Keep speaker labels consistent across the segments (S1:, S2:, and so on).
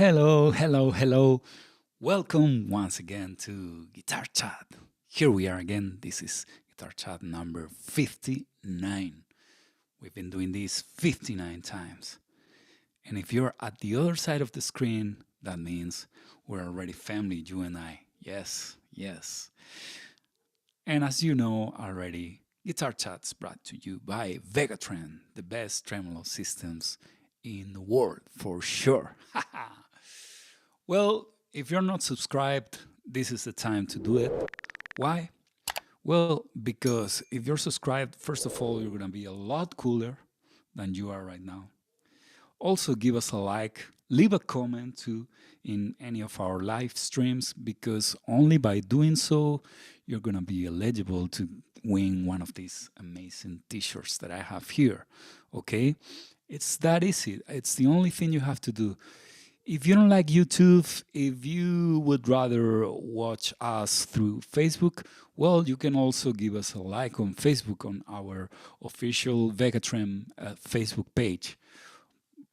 S1: Hello, hello, hello. Welcome once again to Guitar Chat. Here we are again. This is Guitar Chat number 59. We've been doing this 59 times. And if you're at the other side of the screen, that means we're already family, you and I. Yes, yes. And as you know already, Guitar Chat's brought to you by Vegatrem, the best tremolo systems in the world, for sure. Well, if you're not subscribed, this is the time to do it. Why? Well, because if you're subscribed, first of all, you're going to be a lot cooler than you are right now. Also, give us a like, leave a comment too in any of our live streams, because only by doing so, you're going to be eligible to win one of these amazing t-shirts that I have here, okay? It's that easy. It's the only thing you have to do. If you don't like YouTube, if you would rather watch us through Facebook, well, you can also give us a like on Facebook on our official Vegatrem Facebook page.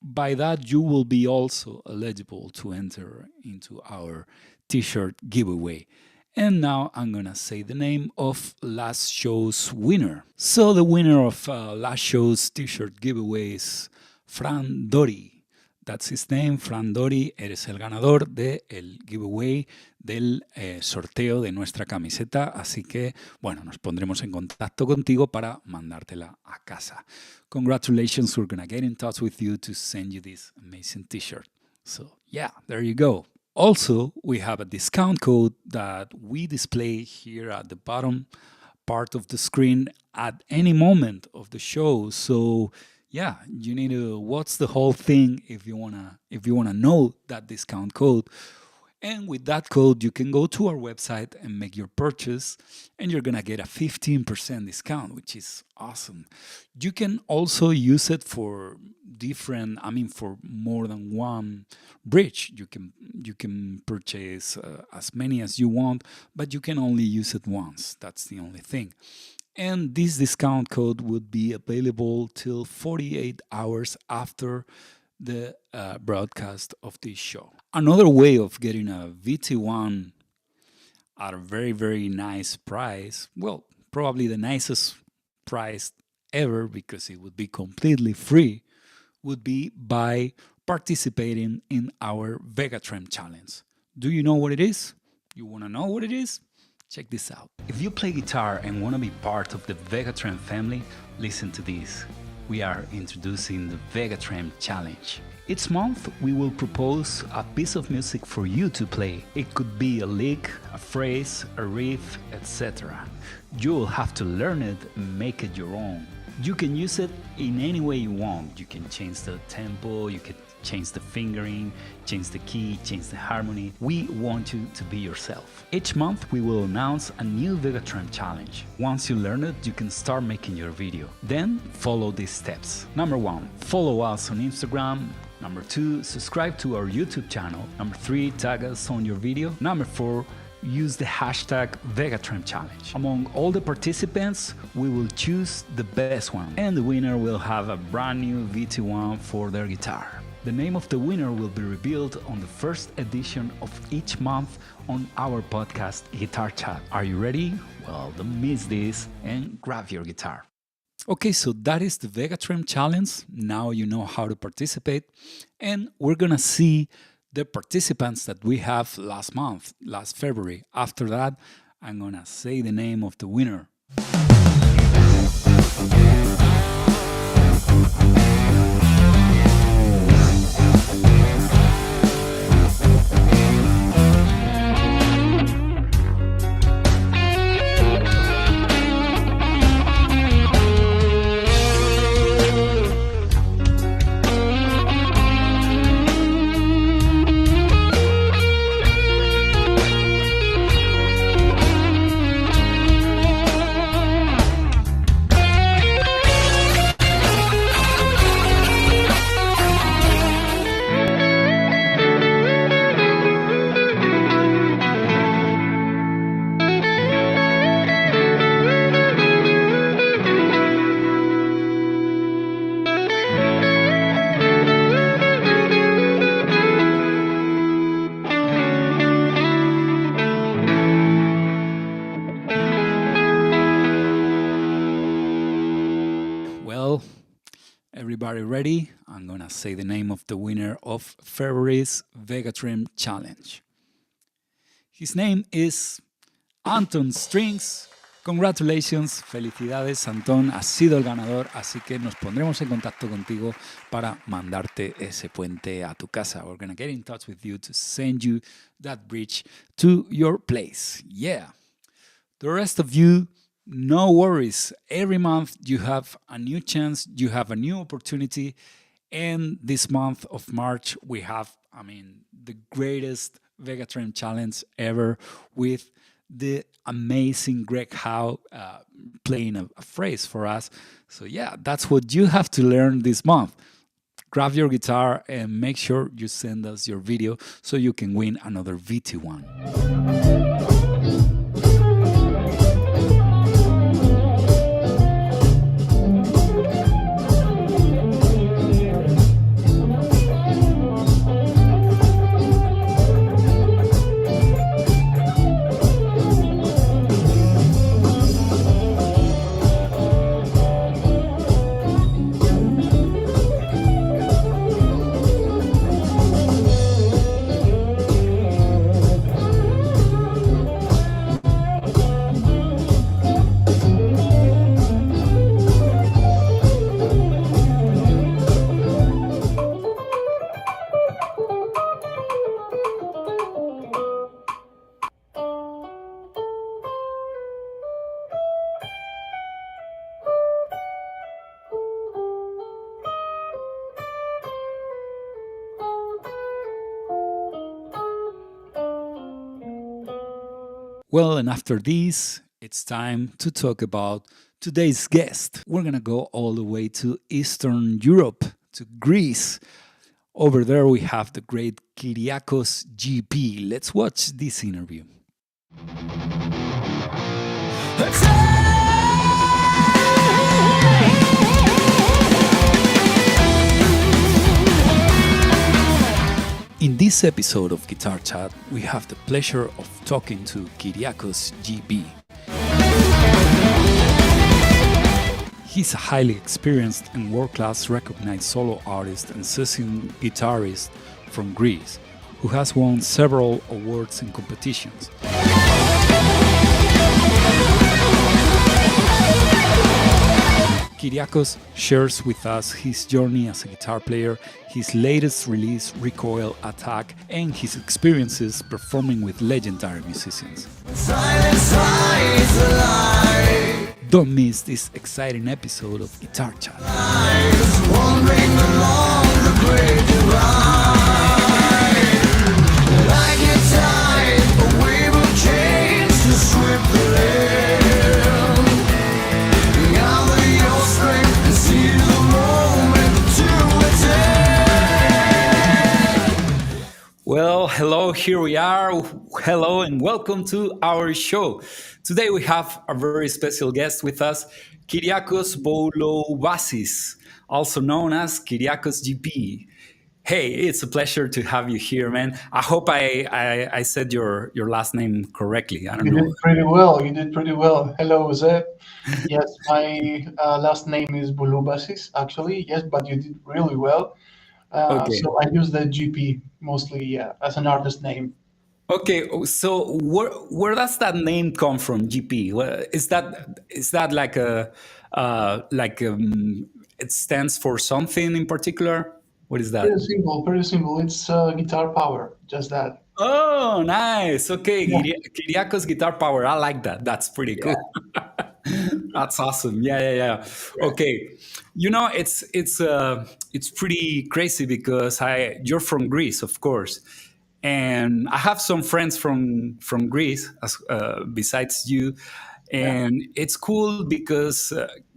S1: By that, you will be also eligible to enter into our t-shirt giveaway. And now I'm going to say the name of last show's winner. So the winner of last show's t-shirt giveaway is Fran Dori. That's his name, Fran Dori. Eres el ganador del giveaway del sorteo de nuestra camiseta. Así que, bueno, nos pondremos en contacto contigo para mandártela a casa. Congratulations, we're going to get in touch with you to send you this amazing t-shirt. So, yeah, there you go. Also, we have a discount code that we display here at the bottom part of the screen at any moment of the show. So, yeah, you need to watch the whole thing if you wanna know that discount code. And with that code, you can go to our website and make your purchase, and you're gonna get a 15% discount, which is awesome. You can also use it for for more than one bridge. You can purchase as many as you want, but you can only use it once. That's the only thing. And this discount code would be available till 48 hours after the broadcast of this show. Another way of getting a VT1 at a very, very nice price, well, probably the nicest price ever because it would be completely free, would be by participating in our Vegatrem challenge. Do you know what it is? You want to know what it is? Check this out. If you play guitar and want to be part of the Vegatrem family, listen to this. We are introducing the Vegatrem Challenge. Each month, we will propose a piece of music for you to play. It could be a lick, a phrase, a riff, etc. You will have to learn it and make it your own. You can use it in any way you want. You can change the tempo, you can change the fingering, change the key, change the harmony. We want you to be yourself. Each month we will announce a new Vegatrem challenge. Once you learn it, you can start making your video. Then follow these steps. Number 1, follow us on Instagram. Number 2, subscribe to our YouTube channel. Number 3, tag us on your video. Number 4, use the hashtag Vegatrem Challenge. Among all the participants, we will choose the best one, and the winner will have a brand new VT1 for their guitar. The name of the winner will be revealed on the first edition of each month on our podcast, Guitar Chat. Are you ready? Well, don't miss this and grab your guitar. Okay, so that is the Vegatrem Challenge. Now you know how to participate, and we're gonna see the participants that we have last month, last February. After that, I'm gonna say the name of the winner. everybody ready? I'm gonna say the name of the winner of February's Vegatrem Challenge. His name is Anton Strings. Congratulations, felicidades Anton, has sido el ganador, así que nos pondremos en contacto contigo para mandarte ese puente a tu casa. We're gonna get in touch with you to send you that bridge to your place. Yeah. The rest of you, no worries. Every month you have a new chance, you have a new opportunity. And this month of March, we have, the greatest Vegatrem challenge ever with the amazing Greg Howe playing a phrase for us. So yeah, that's what you have to learn this month. Grab your guitar and make sure you send us your video so you can win another VT1. Well, and after this, it's time to talk about today's guest. We're going to go all the way to Eastern Europe, to Greece. Over there, we have the great Kiriakos GP. Let's watch this interview. In this episode of Guitar Chat, we have the pleasure of talking to Kiriakos GP. He's a highly experienced and world-class recognized solo artist and session guitarist from Greece, who has won several awards and competitions. Kiriakos shares with us his journey as a guitar player, his latest release, Recoil Attack, and his experiences performing with legendary musicians. Don't miss this exciting episode of Guitar Chat. Well, hello, here we are. Hello and welcome to our show. Today we have a very special guest with us, Kiriakos Bouloubasis, also known as Kiriakos GP. Hey, it's a pleasure to have you here, man. I hope I said your last name correctly. I don't know.
S2: You did pretty well. You did pretty well. Hello, Jose. Yes, my last name is Bouloubasis, actually. Yes, but you did really well.
S1: Okay.
S2: So I use the GP mostly as an artist name.
S1: Okay, so where does that name come from, GP? Is that like it stands for something in particular? What is that?
S2: Pretty simple. It's guitar power, just that.
S1: Oh, nice. Okay,
S2: Yeah.
S1: Kiriakos Guitar Power. I like that. That's pretty cool. That's awesome. Yeah. Okay, it's pretty crazy because you're from Greece, of course, and I have some friends from Greece besides you, and it's cool because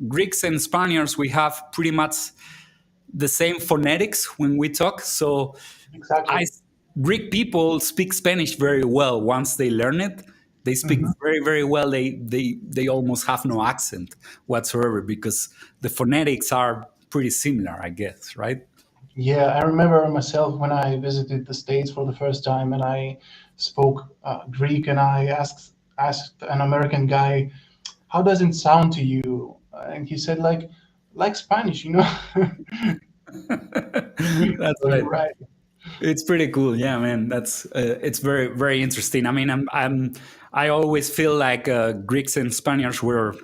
S1: Greeks and Spaniards, we have pretty much the same phonetics when we talk. So
S2: Exactly.
S1: Greek people speak Spanish very well once they learn it. They speak very, very well. They almost have no accent whatsoever because the phonetics are pretty similar, I guess, right?
S2: Yeah, I remember myself when I visited the States for the first time and I spoke Greek and I asked an American guy, "How does it sound to you?" And he said like Spanish, you know.
S1: That's
S2: So
S1: right.
S2: you're right.
S1: It's pretty cool. Yeah, man. That's it's very very interesting. I mean, I always feel like Greeks and Spaniards were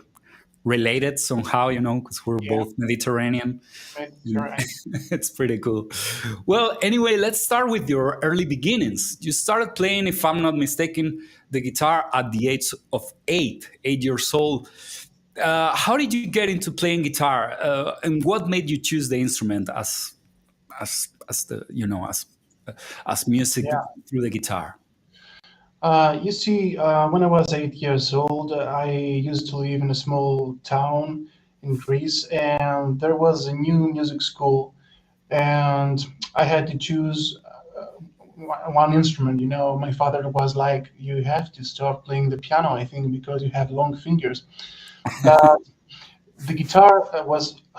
S1: related somehow, because we're
S2: Yeah,
S1: both Mediterranean.
S2: right. You're
S1: Mm.
S2: right.
S1: It's pretty cool. Well, anyway, let's start with your early beginnings. You started playing, if I'm not mistaken, the guitar at the age of 8 years old. How did you get into playing guitar, and what made you choose the instrument as the as music
S2: Yeah.
S1: through the guitar?
S2: You see, when I was 8 years old, I used to live in a small town in Greece, and there was a new music school, and I had to choose one instrument. My father was like, "You have to start playing the piano, I think, because you have long fingers." But the guitar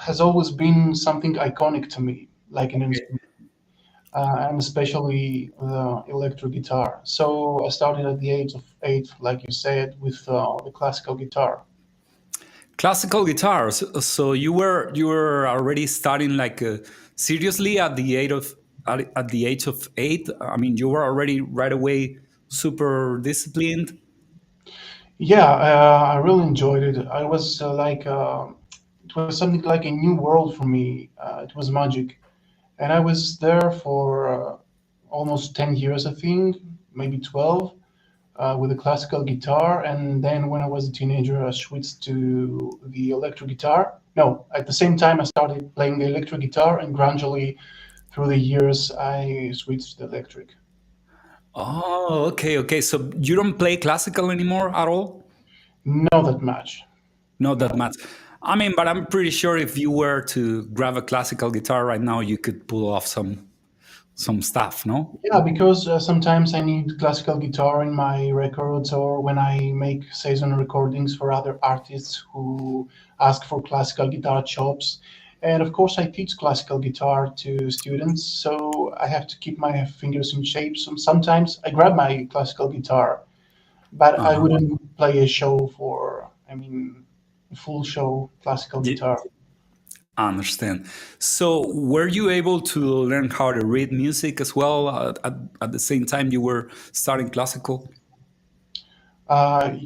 S2: has always been something iconic to me, like an
S1: Okay.
S2: instrument, and especially the electric guitar. So I started at the age of 8, like you said, with the classical guitar.
S1: Classical guitar. So you were already studying like seriously at the age of 8. I mean, you were already right away super disciplined.
S2: Yeah, I really enjoyed it. I was it was something like a new world for me. It was magic, and I was there for almost 10 years, I think, maybe 12, with a classical guitar. And then when I was a teenager, I switched to the electric guitar. No, at the same time, I started playing the electric guitar, and gradually through the years, I switched to electric.
S1: Oh, okay, okay. So you don't play classical anymore at all?
S2: Not that much.
S1: Not that
S2: No.
S1: much. I mean, but I'm pretty sure if you were to grab a classical guitar right now, you could pull off some stuff, no?
S2: Yeah, because sometimes I need classical guitar in my records, or when I make session recordings for other artists who ask for classical guitar chops. And of course, I teach classical guitar to students, so I have to keep my fingers in shape. So sometimes I grab my classical guitar, but I
S1: Uh-huh.
S2: wouldn't play a show for, I mean, a full show classical
S1: Ye-
S2: guitar.
S1: I understand. So, were you able to learn how to read music as well at the same time you were studying classical?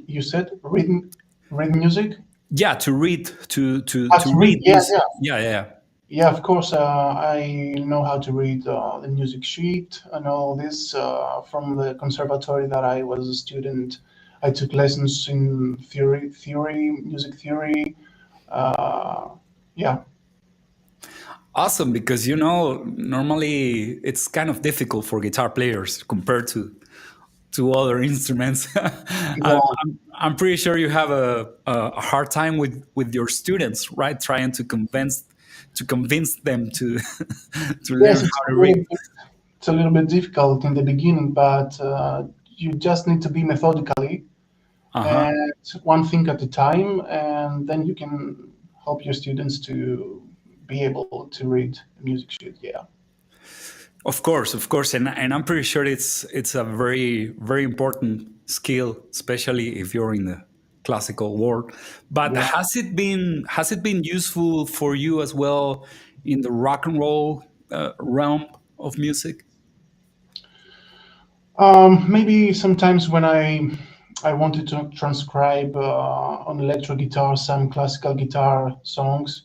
S2: You said read music?
S1: Yeah, to read to
S2: To read,
S1: read
S2: yeah,
S1: music.
S2: yeah.
S1: Yeah, yeah, yeah.
S2: Yeah, of course. I know how to read the music sheet and all this from the conservatory that I was a student. I took lessons in music theory. Uh, yeah,
S1: Awesome, because normally it's kind of difficult for guitar players compared to other instruments.
S2: yeah,
S1: I'm pretty sure you have a hard time with your students, right? Trying to convince them to to learn
S2: yes.
S1: how to read.
S2: It's a little bit difficult in the beginning, but you just need to be methodically
S1: Uh huh.
S2: and one thing at a time, and then you can help your students to be able to read the music sheet. Yeah.
S1: Of course, and I'm pretty sure it's a very very important skill, especially if you're in the classical world. But
S2: Yeah.
S1: has it been useful for you as well in the rock and roll realm of music?
S2: Maybe sometimes when I wanted to transcribe on electric guitar some classical guitar songs,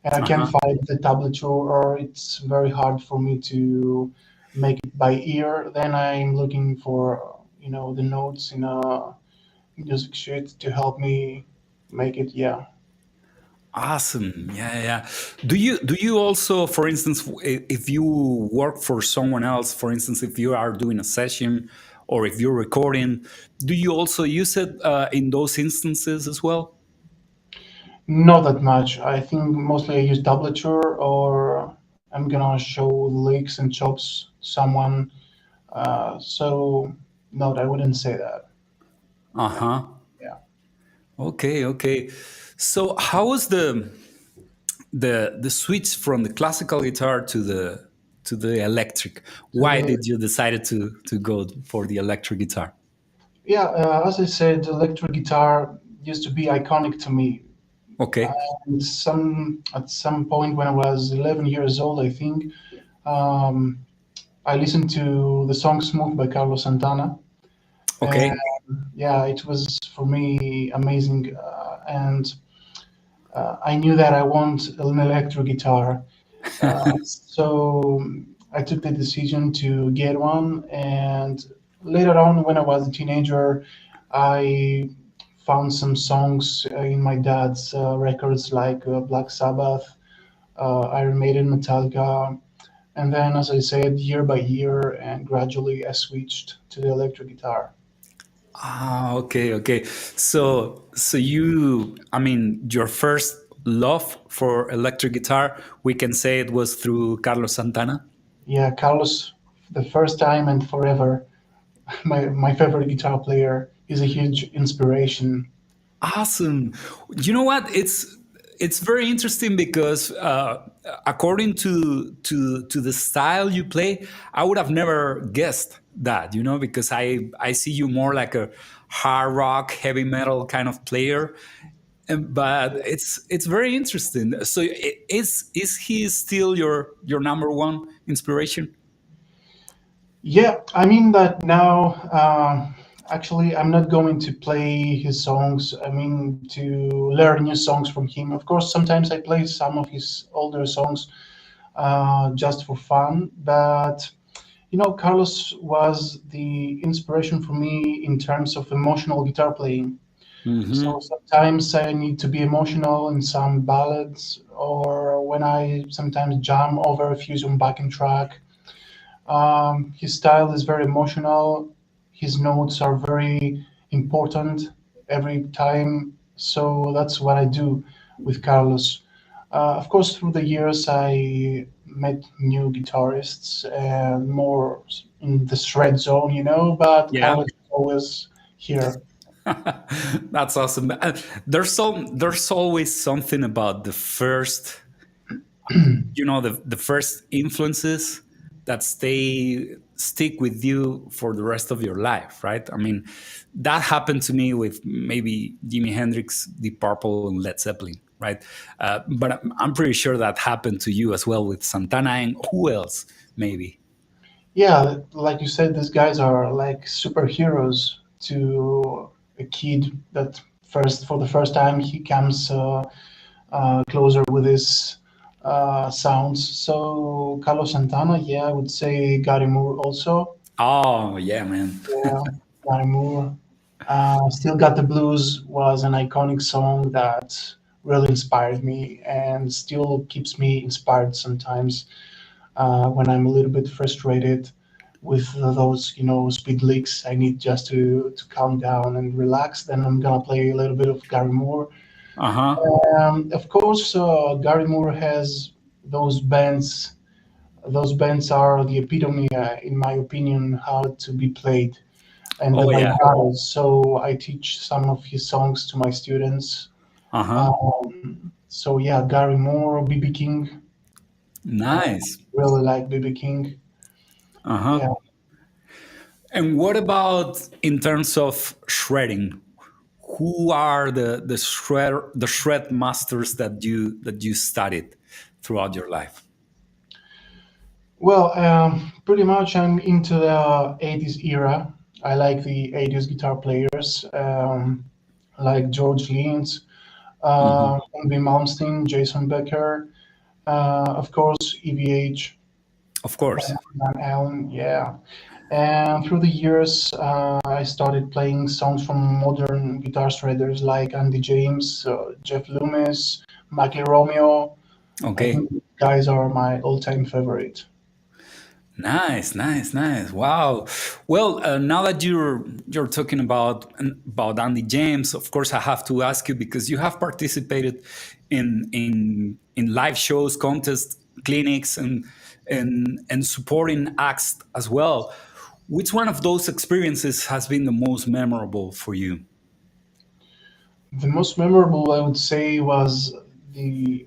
S2: and I
S1: Uh
S2: can't
S1: huh.
S2: find the tablature, or it's very hard for me to make it by ear. Then I'm looking for the notes in a music sheet to help me make it. Yeah.
S1: Awesome. Yeah, yeah, yeah. Do you also, for instance, if you work for someone else, for instance, if you are doing a session or if you're recording, do you also use it in those instances as well?
S2: Not that much. I think mostly I use tablature, or I'm gonna show licks and chops to someone. So no, I wouldn't say that.
S1: Uh huh.
S2: Yeah.
S1: Okay, okay. So how was the switch from the classical guitar to the electric?
S2: To
S1: Why
S2: the
S1: did you decided to go for the electric guitar?
S2: Yeah, as I said, electric guitar used to be iconic to me.
S1: Okay.
S2: And at some point when I was 11 years old, I think, um, I listened to the song "Smooth" by Carlos Santana, and
S1: Okay.
S2: yeah, it was for me amazing. And I knew that I want an electric guitar, so I took the decision to get one. And later on, when I was a teenager, I found some songs in my dad's records, like Black Sabbath, Iron Maiden, Metallica. And then, as I said, year by year, and gradually I switched to the electric guitar.
S1: Ah, okay, okay. So I mean, your first love for electric guitar, we can say it was through Carlos Santana.
S2: Yeah, Carlos, the first time and forever, my favorite guitar player, is a huge inspiration.
S1: Awesome. You know what? It's very interesting because according to the style you play, I would have never guessed that. You know, because I see you more like a hard rock, heavy metal kind of player. But it's very interesting. So is he still your number one inspiration?
S2: Yeah, I mean that now. Actually, I'm not going to play his songs. I mean to learn new songs from him. Of course, sometimes I play some of his older songs just for fun. But Carlos was the inspiration for me in terms of emotional guitar playing. So
S1: Hmm.
S2: sometimes I need to be emotional in some ballads, or when I sometimes jam over a fusion backing track. His style is very emotional. His notes are very important every time. So that's what I do with Carlos. Of course, through the years, I met new guitarists and more in the shred zone, but
S1: Yeah.
S2: Carlos is always here.
S1: That's awesome. There's always something about the first, the first influences that stick with you for the rest of your life, right? I mean, that happened to me with maybe Jimi Hendrix, Deep Purple, and Led Zeppelin, right? But I'm pretty sure that happened to you as well with Santana and who else, maybe.
S2: Yeah, like you said, these guys are like superheroes to a kid that for the first time he comes closer with his sounds. So Carlos Santana, yeah, I would say Gary Moore also.
S1: Oh yeah, man.
S2: Yeah, Gary Moore. Still Got the Blues was an iconic song that really inspired me and still keeps me inspired sometimes when I'm a little bit frustrated with those, speed licks. I need just to calm down and relax. Then I'm gonna play a little bit of Gary Moore.
S1: Uh huh.
S2: Of course, Gary Moore has those bands. Those bands are the epitome, in my opinion, how to be played, and the
S1: Oh yeah.
S2: vibratos. So I teach some of his songs to my students.
S1: Uh huh.
S2: So yeah, Gary Moore, BB King.
S1: Nice.
S2: Really like BB King.
S1: Uh
S2: Yeah.
S1: huh. And what about in terms of shredding? Who are the shred masters that you studied throughout your life?
S2: Well, pretty much I'm into the 80s era. I like the 80s guitar players, like George Lynch,
S1: Hmm.
S2: Yngwie Malmsteen, Jason Becker, of course, EVH,
S1: Of course.
S2: Van Allen, yeah. And through the years, I started playing songs from modern guitar shredders like Andy James, Jeff Loomis, Mikey Romeo. I
S1: Okay.
S2: think these guys are my all-time favorite.
S1: Nice, nice, nice. Wow. Well, now that you're talking about Andy James, of course, I have to ask you because you have participated in live shows, contests, clinics, and supporting acts as well. Which one of those experiences has been the most memorable for you?
S2: The most memorable, I would say, was the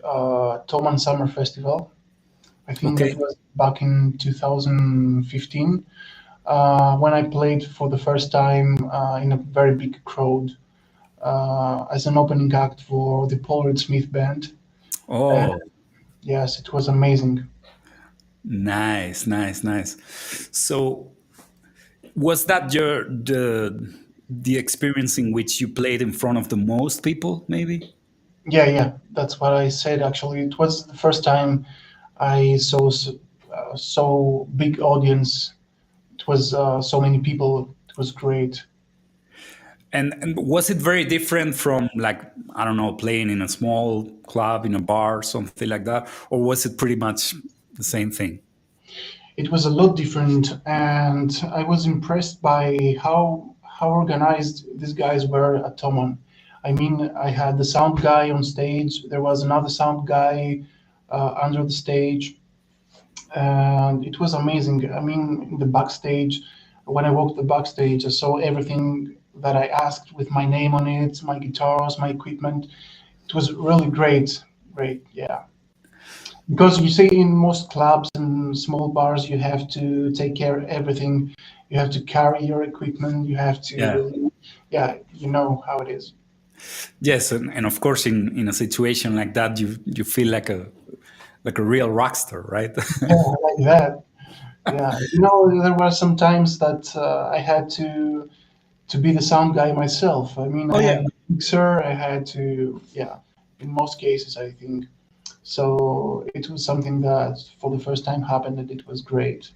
S2: Toman Summer Festival. I think that
S1: Okay.
S2: was back in 2015 when I played for the first time in a very big crowd. as an opening act for the Polaroid Smith band. And
S1: Oh,
S2: yes, it was amazing.
S1: nice, nice, nice. So was that the experience in which you played in front of the most people, maybe?
S2: Yeah, yeah, that's what I said. Actually, it was the first time I saw so big audience. It was so many people. It was great.
S1: And was it very different from, like, I don't know, playing in a small club in a bar, something like that, or was it pretty much the same thing?
S2: It was a lot different, and I was impressed by how organized these guys were at Tomon. I mean, I had the sound guy on stage. There was another sound guy under the stage, and it was amazing. I mean, in the backstage, when I walked the backstage, I saw everything that I asked with my name on it, my guitars, my equipment. It was really great, great, yeah. Because you see, in most clubs and small bars, you have to take care of everything. You have to carry your equipment. You have
S1: Yeah.
S2: to, yeah, you know how it is.
S1: Yes, and of course, in a situation like that, you feel like a real rock star, right?
S2: Yeah, like that. Yeah, you know, there were some times that I had to be the sound guy myself. I mean, I
S1: Oh
S2: had
S1: yeah,
S2: the mixer. I had to, yeah, in most cases, I think. So it was something that, for the first time, happened, and it was great.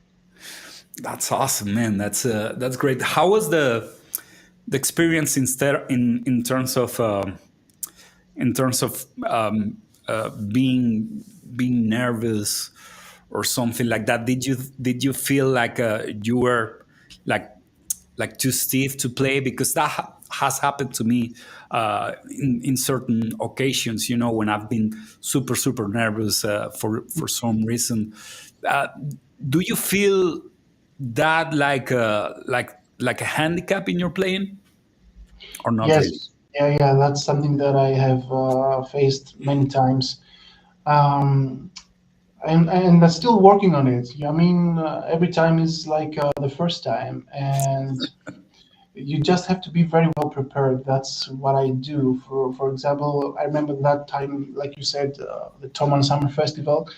S1: that's awesome, man. That's great. How was the experience in terms of being nervous or something like that? Did you feel like you were like too stiff to play? Because that has happened to me in certain occasions. When I've been super nervous for some reason. Uh, do you feel that like a handicap in your playing, or not really?
S2: Yes, yeah, yeah, that's something that I have faced many times. Um, and I'm still working on it. I mean, every time is like the first time, and you just have to be very well prepared. That's what I do. For example, I remember that time, like you said, the Toman Summer Festival.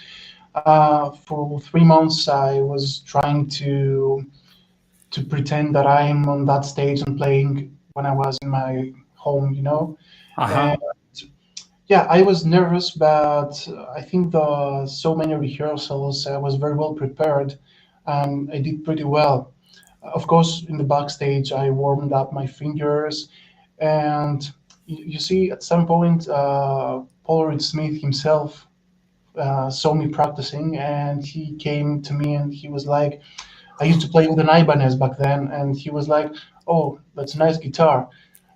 S2: For 3 months, I was trying to pretend that I'm on that stage and playing when I was in my home, you know.
S1: Uh-huh.
S2: And yeah, I was nervous, but I think the so many rehearsals, I was very well prepared, and I did pretty well. Of course, in the backstage, I warmed up my fingers, and you see, at some point, Paul Smith himself saw me practicing, and he came to me and he was like, I used to play with an Ibanez back then, and he was like, "Oh, that's a nice guitar,"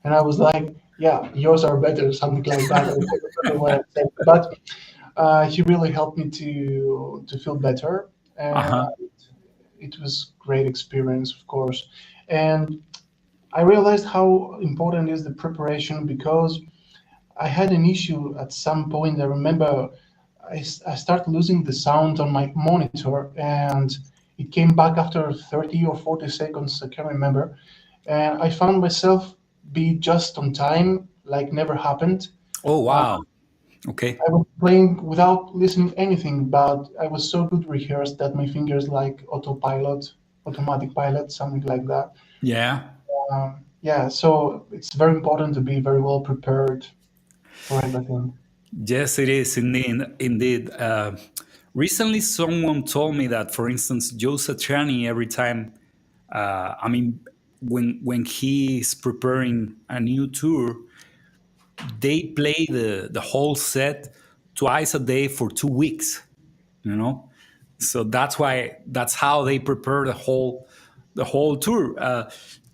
S2: and I was like, "Yeah, yours are better," something like that. I forgot what I said, but he really helped me to feel better, and
S1: Uh-huh.
S2: it was great experience, of course. And I realized how important is the preparation because I had an issue at some point. I remember I started losing the sound on my monitor, and it came back after 30 or 40 seconds. I can't remember. And I found myself be just on time, like never happened.
S1: Oh
S2: Uh,
S1: wow. Okay.
S2: I was playing without listening anything, but I was so good rehearsed that my fingers like autopilot, automatic pilot, something like that.
S1: Yeah.
S2: Yeah, so it's very important to be very well prepared for everything.
S1: Yes, it is indeed. Indeed. Recently, someone told me that, for instance, Joe Satriani, every time, I mean, when he's preparing a new tour, they play the whole set twice a day for 2 weeks. You know, so that's how they prepare the whole tour,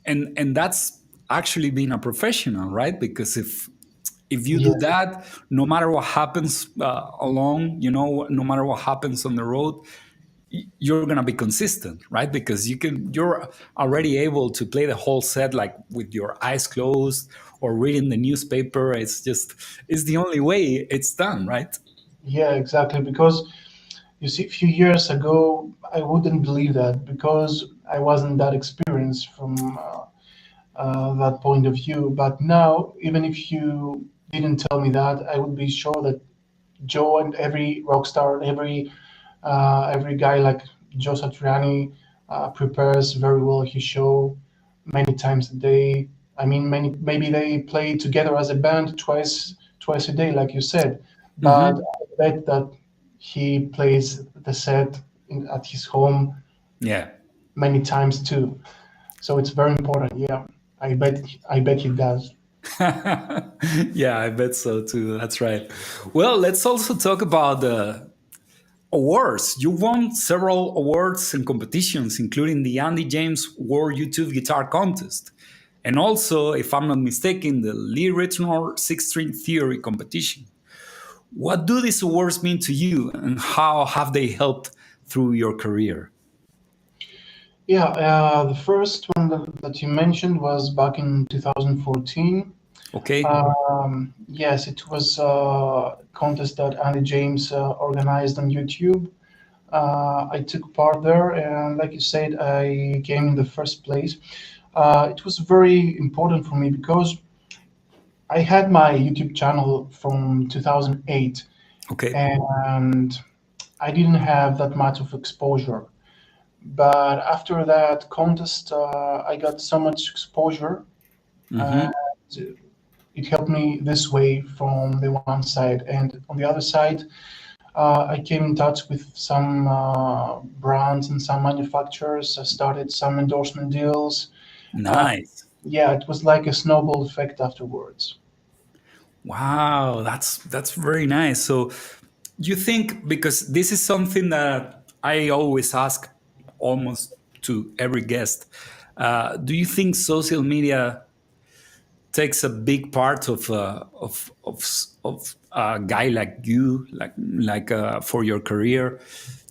S1: and that's actually being a professional, right? Because if you do
S2: Yes,
S1: that, no matter what happens along, no matter what happens on the road, you're gonna be consistent, right? Because you're already able to play the whole set like with your eyes closed or reading the newspaper. It's the only way it's done, right?
S2: yeah, exactly. Because you see, a few years ago, I wouldn't believe that because I wasn't that experienced from that point of view. But now, even if you didn't tell me that, I would be sure that Joe and every rock star, every guy like Joe Satriani prepares very well his show many times a day. I mean, maybe they play together as a band twice a day, like you said. But
S1: Hmm.
S2: I bet that he plays the set at his home
S1: Yeah.
S2: many times too. So it's very important. Yeah, I bet he does.
S1: Yeah, I bet so too. That's right. Well, let's also talk about the awards. You won several awards and competitions, including the Andy James World YouTube Guitar Contest. And also, if I'm not mistaken, the Lee Ritenour Six String Theory competition. What do these awards mean to you, and how have they helped through your career?
S2: Yeah, the first one that you mentioned was back in 2014.
S1: Okay.
S2: Yes, it was a contest that Andy James organized on YouTube. I took part there, and like you said, I came in the first place. It was very important for me because I had my YouTube channel from 2008,
S1: Okay.
S2: and I didn't have that much of exposure. But after that contest, I got so much exposure, and
S1: Hmm.
S2: it helped me this way from the one side. And on the other side, I came in touch with some brands and some manufacturers. I started some endorsement deals. Uh,
S1: Nice.
S2: yeah, it was like a snowball effect afterwards.
S1: Wow, that's very nice. So you think, because this is something that I always ask almost to every guest, do you think social media takes a big part of a guy like you, for your career?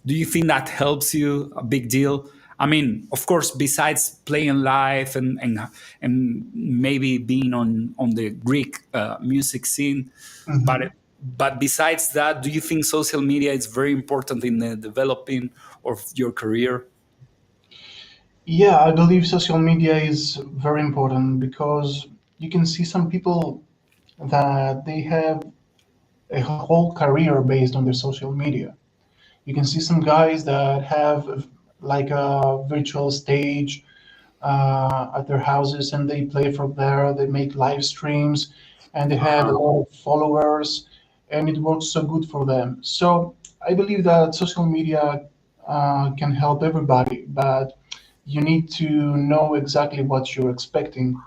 S1: Do you think that helps you a big deal? I mean, of course, besides playing live and maybe being on the Greek music scene,
S2: Mhm.
S1: but besides that, do you think social media is very important in the developing of your career?
S2: Yeah, I believe social media is very important because you can see some people that they have a whole career based on their social media. You can see some guys that have like a virtual stage at their houses and they play from there. They make live streams and they had a lot of followers and it works so good for them. So I believe that social media can help everybody, but you need to know exactly what you're expecting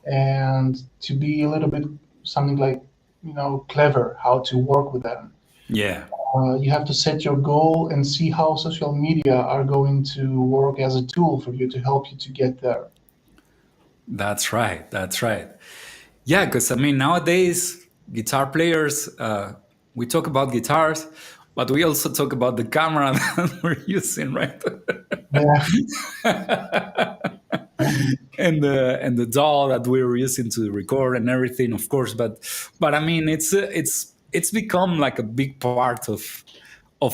S2: and to be a little bit something like clever how to work with them.
S1: Yeah.
S2: You have to set your goal and see how social media are going to work as a tool for you to help you to get there.
S1: That's right. That's right. Yeah, because I mean, nowadays, guitar players, we talk about guitars, but we also talk about the camera that we're using, right?
S2: Yeah,
S1: And the DAW that we're using to record and everything, of course. But I mean, it's become like a big part of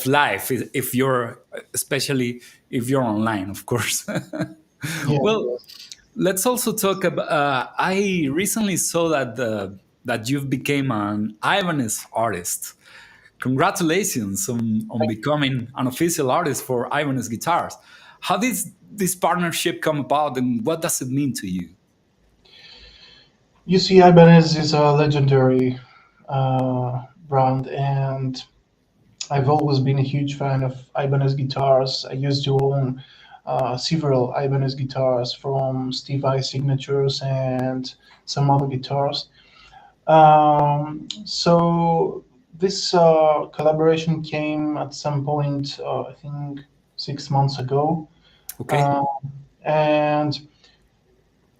S1: life if you're, especially if you're online, of course.
S2: yeah,
S1: Well,
S2: yes.
S1: let's also talk about. I recently saw that you've become an Ibanez artist. Congratulations on becoming an official artist for Ibanez guitars. How did this partnership come about, and what does it mean to you?
S2: You see, Ibanez is a legendary brand, and I've always been a huge fan of Ibanez guitars. I used to own several Ibanez guitars from Steve Vai signatures and some other guitars. So this collaboration came at some point, I think 6 months ago,
S1: Okay.
S2: uh, and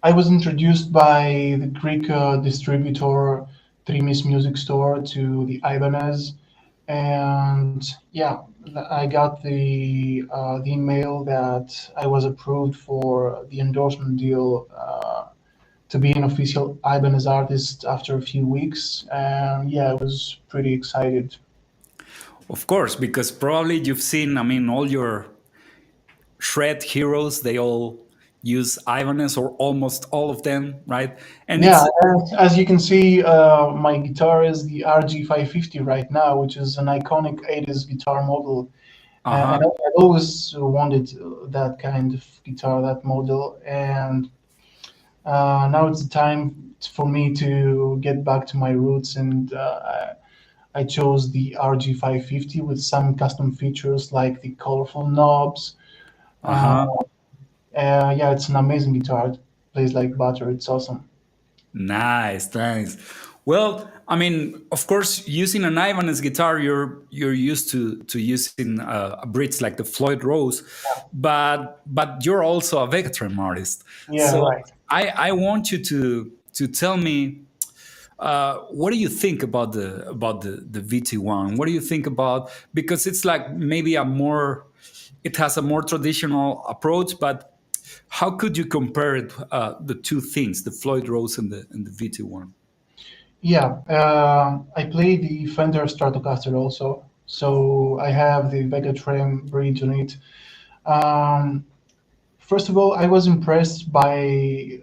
S2: I was introduced by the Greek distributor Trimis Music Store to the Ibanez, and yeah, I got the email that I was approved for the endorsement deal to be an official Ibanez artist after a few weeks, and yeah, I was pretty excited.
S1: Of course, because probably you've seen, I mean, all your shred heroes, they all use Ibanez or almost all of them, right? And
S2: Yeah,
S1: it's
S2: as you can see, my guitar is the RG550 right now, which is an iconic 80s guitar model.
S1: uh-huh,
S2: And I always wanted that kind of guitar, that model. And now it's the time for me to get back to my roots. And I chose the RG550 with some custom features like the colorful knobs. Uh,
S1: uh-huh.
S2: yeah, it's an amazing guitar. It plays like butter. It's awesome.
S1: Nice, thanks. Well, I mean, of course, using an Ibanez guitar, you're used to using a bridge like the Floyd Rose, but you're also a Vegatrem artist.
S2: Yeah,
S1: So
S2: right.
S1: I want you to tell me what do you think about the VT1? What do you think about, because it's like maybe a more, it has a more traditional approach, but how could you compare it, the two things, the Floyd Rose and the VT1?
S2: Yeah, I play the Fender Stratocaster also, so I have the Vegatrem bridge on it. Um, First of all, I was impressed with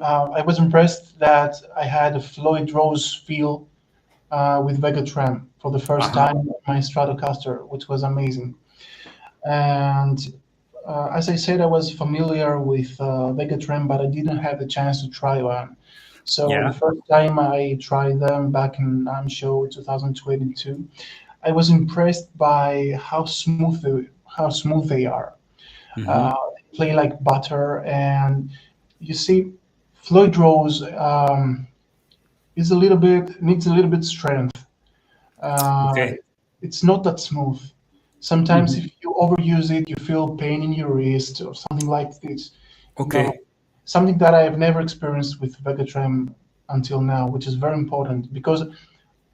S2: I was impressed that I had a Floyd Rose feel with Vegatrem for the first
S1: Uh-huh.
S2: time on my Stratocaster, which was amazing. And as I said, I was familiar with Vegatrem, but I didn't have the chance to try one. So the
S1: Yeah.
S2: first time I tried them back in show 2022, I was impressed by how smooth they are.
S1: Hmm.
S2: They play like butter, and you see, Floyd Rose is a little bit needs a little bit strength. Uh,
S1: Okay.
S2: it's not that smooth. Sometimes if
S1: Hmm.
S2: you overuse it, you feel pain in your wrist or something like this. But
S1: Okay.
S2: something that I have never experienced with Vegatrem until now, which is very important because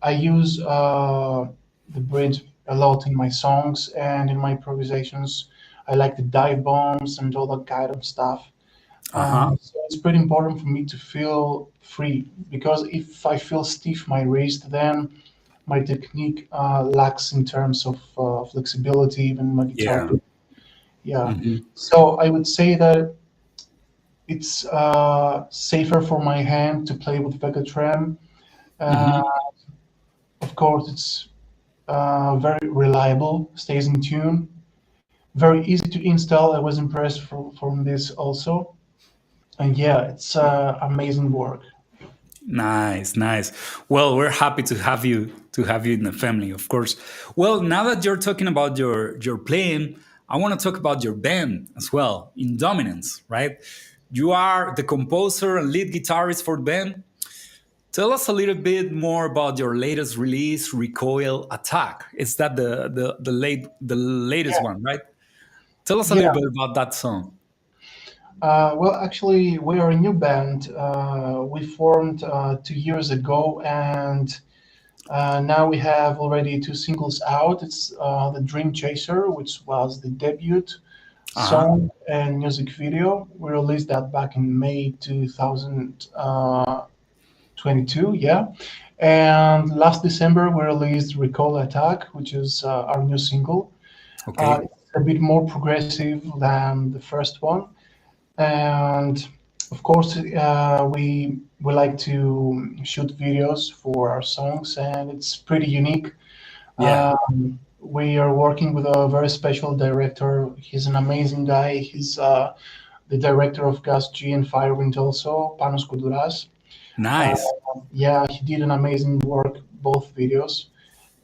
S2: I use the bridge a lot in my songs and in my improvisations. I like the dive bombs and all that kind of stuff.
S1: Uh-huh.
S2: So it's pretty important for me to feel free because if I feel stiff my wrist, then my technique lacks in terms of flexibility, even my guitar
S1: Yeah.
S2: pick. Yeah.
S1: Hmm.
S2: So I would say that it's safer for my hand to play with Vegatrem. Uh,
S1: Hmm.
S2: of course, it's very reliable, stays in tune, very easy to install. I was impressed from this also. And yeah, it's amazing work.
S1: Nice, nice. Well, we're happy to have you in the family, of course. Well, now that you're talking about your playing, I want to talk about your band as well, Indominance, right? You are the composer and lead guitarist for the band. Tell us a little bit more about your latest release, Recoil Attack. Is that the latest
S2: Yeah,
S1: one, right? Tell us a little
S2: yeah.
S1: bit about that song.
S2: Well, actually, we are a new band. We formed 2 years ago, and now we have already two singles out. It's the Dream Chaser, which was the debut
S1: Uh huh.
S2: song and music video. We released that back in May 2022, yeah. And last December, we released Recall Attack, which is our new single.
S1: Okay.
S2: It's a bit more progressive than the first one. And of course, we like to shoot videos for our songs, and it's pretty unique.
S1: Yeah.
S2: We are working with a very special director. He's an amazing guy. He's the director of Gas G and Firewind also, Panos Kouduras. Uh,
S1: Nice.
S2: yeah, he did an amazing work, both videos.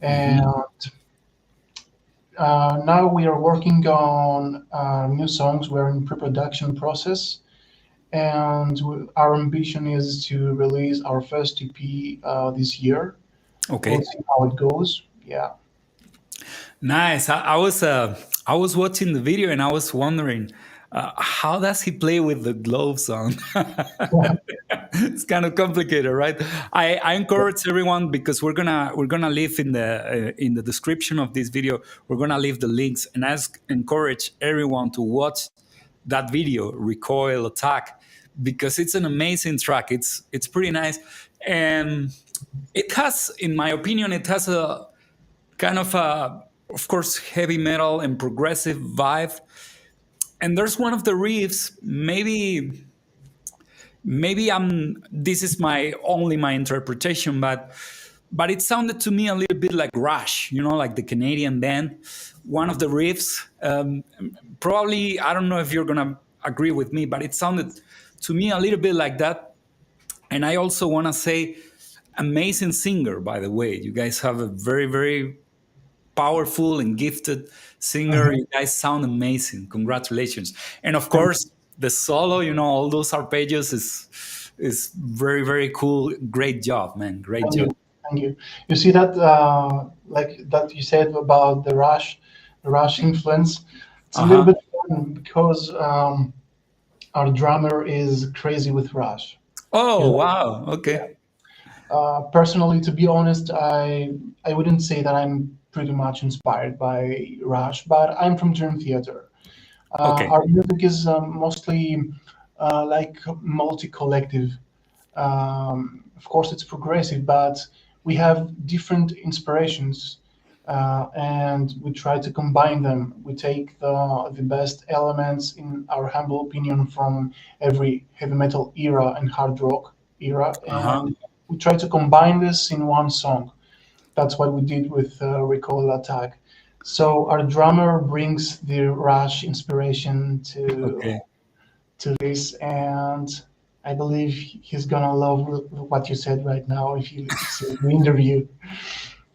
S2: And
S1: Hmm.
S2: now we are working on new songs. We're in pre-production process, and our ambition is to release our first EP this year. We'll
S1: Okay.
S2: see how it goes. Yeah.
S1: Nice. I was watching the video and I was wondering, how does he play with the gloves on? It's kind of complicated, right? I encourage everyone, because we're gonna leave in the description of this video. We're gonna leave the links, and encourage everyone to watch that video, Recoil Attack, because it's an amazing track. It's pretty nice, and it has, in my opinion, it has a kind of course, heavy metal and progressive vibe, and there's one of the riffs. Maybe I'm. This is my interpretation, but it sounded to me a little bit like Rush. You know, like the Canadian band. One of the riffs. Probably I don't know if you're gonna agree with me, but it sounded to me a little bit like that. And I also want to say, amazing singer, by the way. You guys have a very, very powerful and gifted singer.
S2: Mhm.
S1: You guys sound amazing. Congratulations. And of course, the solo, all those arpeggios is very, very cool. Great job, man. Great
S2: Thank
S1: job.
S2: you. Thank you. You see that, like that you said about the Rush influence. It's a little
S1: Uh-huh.
S2: bit fun because our drummer is crazy with Rush. He's
S1: Oh,
S2: like,
S1: wow.
S2: yeah.
S1: Okay.
S2: Personally, to be honest, I wouldn't say that I'm pretty much inspired by Rush, but I'm from Dream Theater.
S1: Okay.
S2: Our music is mostly like multi-collective. Of course, it's progressive, but we have different inspirations, and we try to combine them. We take the best elements, in our humble opinion, from every heavy metal era and hard rock era,
S1: Uh-huh.
S2: and we try to combine this in one song. That's what we did with Recoil Attack. So our drummer brings the Rush inspiration
S1: Okay.
S2: to this, and I believe he's gonna love what you said right now if you see the interview.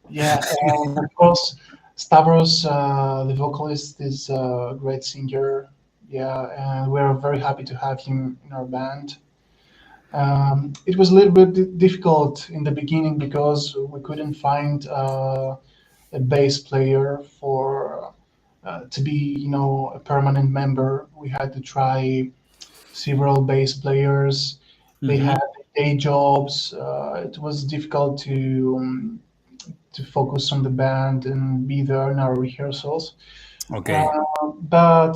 S2: Yeah, and of course, Stavros, the vocalist, is a great singer. Yeah, and we're very happy to have him in our band. It was a little bit difficult in the beginning because we couldn't find a bass player for to be, a permanent member. We had to try several bass players. They
S1: Hmm.
S2: had day jobs. It was difficult to focus on the band and be there in our rehearsals.
S1: Okay.
S2: But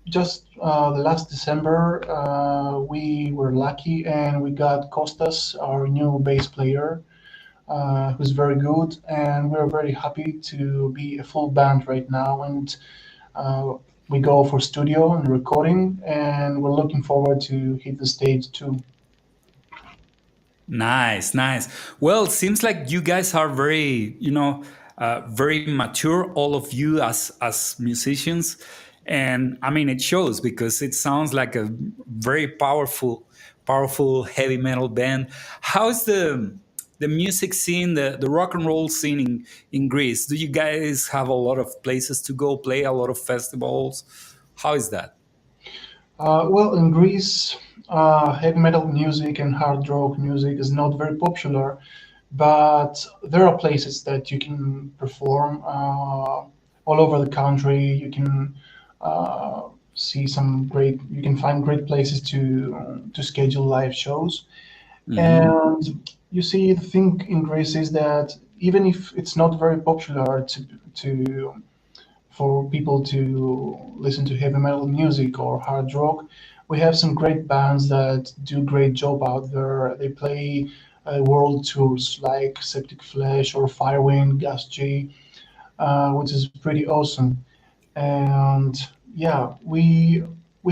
S2: just the last December, we were lucky and we got Kostas, our new bass player, who's very good, and we're very happy to be a full band right now. And uh, we go for studio and recording, and we're looking forward to hit the stage too.
S1: Nice, nice. Well, seems like you guys are very, very mature, all of you as musicians, and I mean it shows because it sounds like a very powerful heavy metal band. How's the music scene, the rock and roll scene in Greece? Do you guys have a lot of places to go play, a lot of festivals? How is that?
S2: Well, in Greece, heavy metal music and hard rock music is not very popular, but there are places that you can perform all over the country. You can see some great. You can find great places to schedule live shows.
S1: Hmm.
S2: And you see, the thing in Greece is that even if it's not very popular to for people to listen to heavy metal music or hard rock, we have some great bands that do great job out there. They play world tours like Septic Flesh or Firewind, Gas G, which is pretty awesome. And yeah, we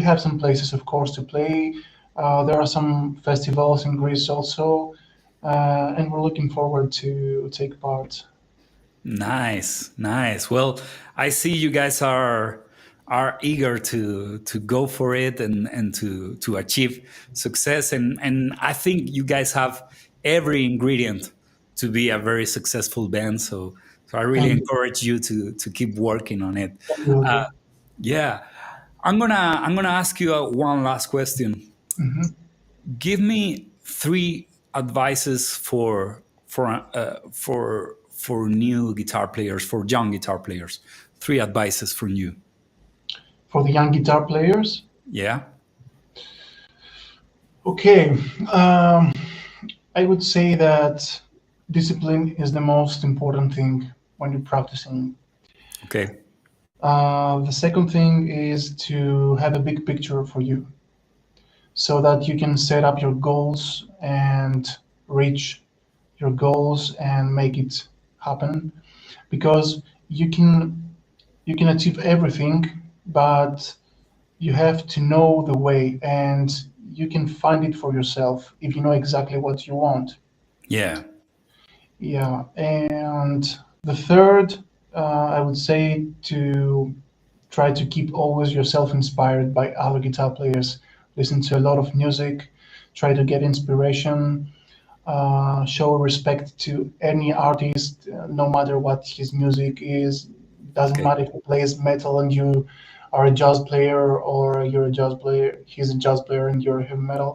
S2: have some places, of course, to play. There are some festivals in Greece also, and we're looking forward to take part.
S1: Nice, nice. Well, I see you guys are eager to go for it and to achieve success, and I think you guys have every ingredient to be a very successful band. So I really
S2: Thank you.
S1: encourage you to keep working on it.
S2: Thank you,
S1: Uh,
S2: Jose.
S1: yeah, I'm gonna ask you one last question.
S2: Mhm.
S1: Give me three advices for new guitar players, for young guitar players. Three advices from you.
S2: For the young guitar players,
S1: Yeah.
S2: okay, I would say that discipline is the most important thing when you're practicing.
S1: Okay.
S2: The second thing is to have a big picture for you so that you can set up your goals and reach your goals and make it happen, because you can you can achieve everything, but you have to know the way, and you can find it for yourself if you know exactly what you want.
S1: Yeah.
S2: Yeah, and the third, I would say to try to keep always yourself inspired by other guitar players. Listen to a lot of music, try to get inspiration, show respect to any artist, no matter what his music is. Doesn't
S1: Okay.
S2: matter if he plays metal and you are a jazz player, or you're a jazz player, he's a jazz player and you're a heavy metal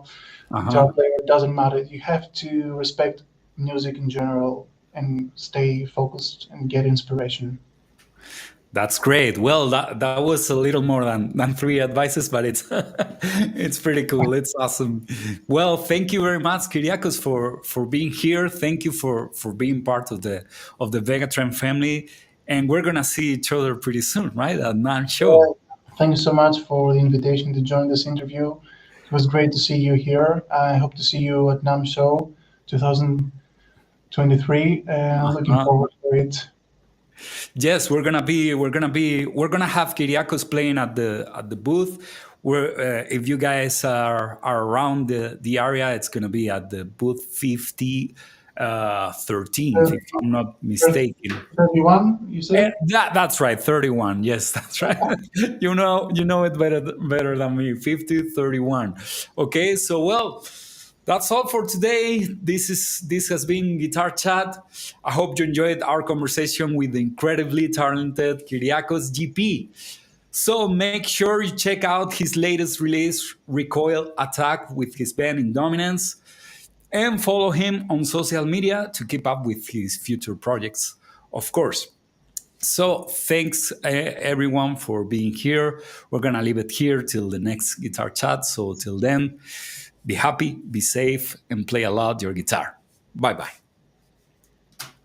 S2: guitar
S1: Uh-huh.
S2: player. It doesn't matter. You have to respect music in general and stay focused and get inspiration.
S1: That's great. Well, that was a little more than three advices, but it's it's pretty cool. It's awesome. Well, thank you very much, Kiriakos, for being here. Thank you for being part of the Vegatrem family. And we're gonna see each other pretty soon, right? At NAN show.
S2: Well, thank you so much for the invitation to join this interview. It was great to see you here. I hope to see you at NAM Show 2023, and looking
S1: Uh-huh.
S2: forward to it.
S1: Yes, we're gonna have Kiriakos playing at the booth. Where if you guys are around the area, it's gonna be at the booth 50 13, if
S2: 30,
S1: I'm not mistaken.
S2: 31, you said?
S1: That's right, 31. Yes, that's right. You know it better than me. 50 31. Okay, so well, that's all for today. This has been Guitar Chat. I hope you enjoyed our conversation with the incredibly talented Kiriakos GP. So make sure you check out his latest release, Recoil Attack, with his band Indominance, and follow him on social media to keep up with his future projects, of course. So thanks everyone for being here. We're gonna leave it here till the next guitar chat. So till then, be happy, be safe, and play a lot your guitar. Bye bye.